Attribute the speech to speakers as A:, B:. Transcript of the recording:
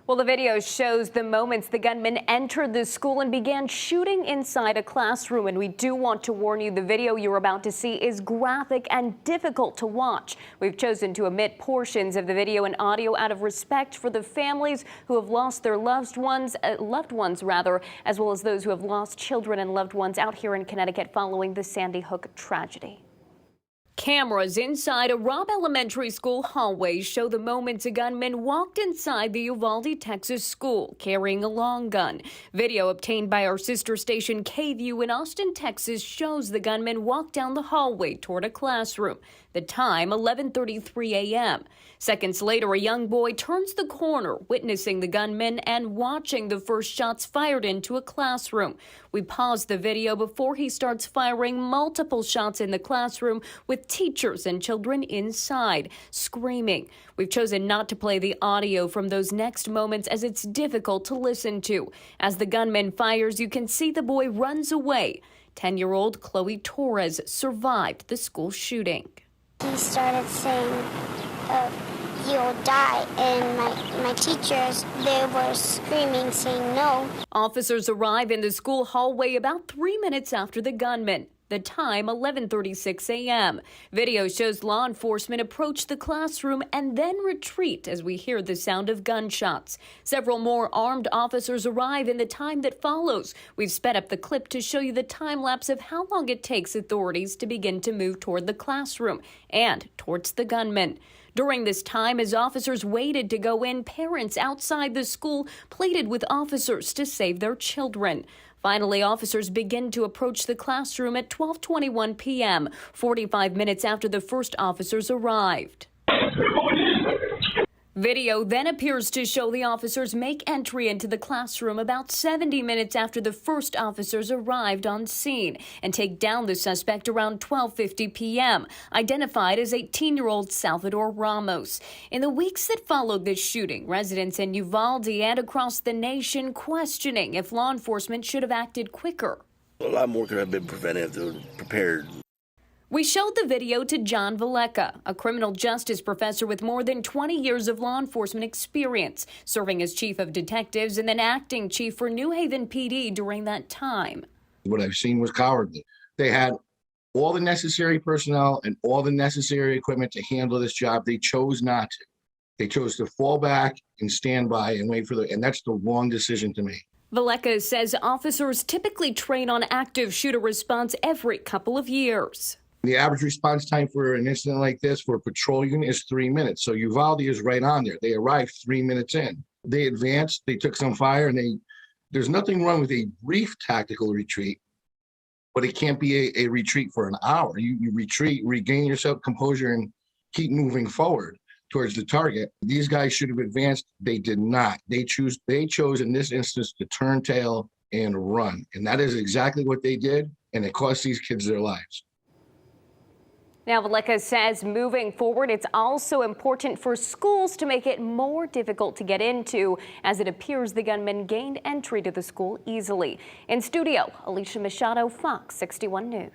A: Well, the video shows the moments the gunman entered the school and began shooting inside a classroom. And we do want to warn you, the video you're about to see is graphic and difficult to watch. We've chosen to omit portions of the video and audio out of respect for the families who have lost their loved ones, as well as those who have lost children and loved ones out here in Connecticut following the Sandy Hook tragedy. Cameras inside a Robb Elementary School hallway show the moments a gunman walked inside the Uvalde, Texas school carrying a long gun. Video obtained by our sister station KVUE in Austin, Texas shows the gunman walk down the hallway toward a classroom. The time, 11:33 a.m. Seconds later, a young boy turns the corner, witnessing the gunman and watching the first shots fired into a classroom. We pause the video before he starts firing multiple shots in the classroom with teachers and children inside, screaming. We've chosen not to play the audio from those next moments as it's difficult to listen to. As the gunman fires, you can see the boy runs away. 10-year-old Chloe Torres survived the school shooting.
B: He started saying, you'll die, and my teachers, they were screaming, saying no.
A: Officers arrive in the school hallway about 3 minutes after the gunman. The time, 11:36 a.m. Video shows law enforcement approach the classroom and then retreat as we hear the sound of gunshots. Several more armed officers arrive in the time that follows. We've sped up the clip to show you the time lapse of how long it takes authorities to begin to move toward the classroom and towards the gunman. During this time, as officers waited to go in, parents outside the school pleaded with officers to save their children. Finally, officers begin to approach the classroom at 12:21 p.m., 45 minutes after the first officers arrived. Video then appears to show the officers make entry into the classroom about 70 minutes after the first officers arrived on scene and take down the suspect around 12:50 p.m., identified as 18-year-old Salvador Ramos. In the weeks that followed this shooting, residents in Uvalde and across the nation questioning if law enforcement should have acted quicker.
C: A lot more could have been prepared.
A: We showed the video to John Valleca, a criminal justice professor with more than 20 years of law enforcement experience, serving as chief of detectives and then acting chief for New Haven PD during that time.
D: What I've seen was cowardly. They had all the necessary personnel and all the necessary equipment to handle this job. They chose not to. They chose to fall back and stand by and wait for and that's the wrong decision to make.
A: Valleca says officers typically train on active shooter response every couple of years.
D: The average response time for an incident like this for a patrol unit is 3 minutes. So Uvalde is right on there. They arrived 3 minutes in. They advanced, they took some fire, and there's nothing wrong with a brief tactical retreat, but it can't be a retreat for an hour. You retreat, regain yourself, composure, and keep moving forward towards the target. These guys should have advanced. They did not. They chose in this instance to turn tail and run. And that is exactly what they did, and it cost these kids their lives.
A: Now, Valleca says moving forward, it's also important for schools to make it more difficult to get into, as it appears the gunman gained entry to the school easily. In studio, Alicia Machado, Fox 61 News.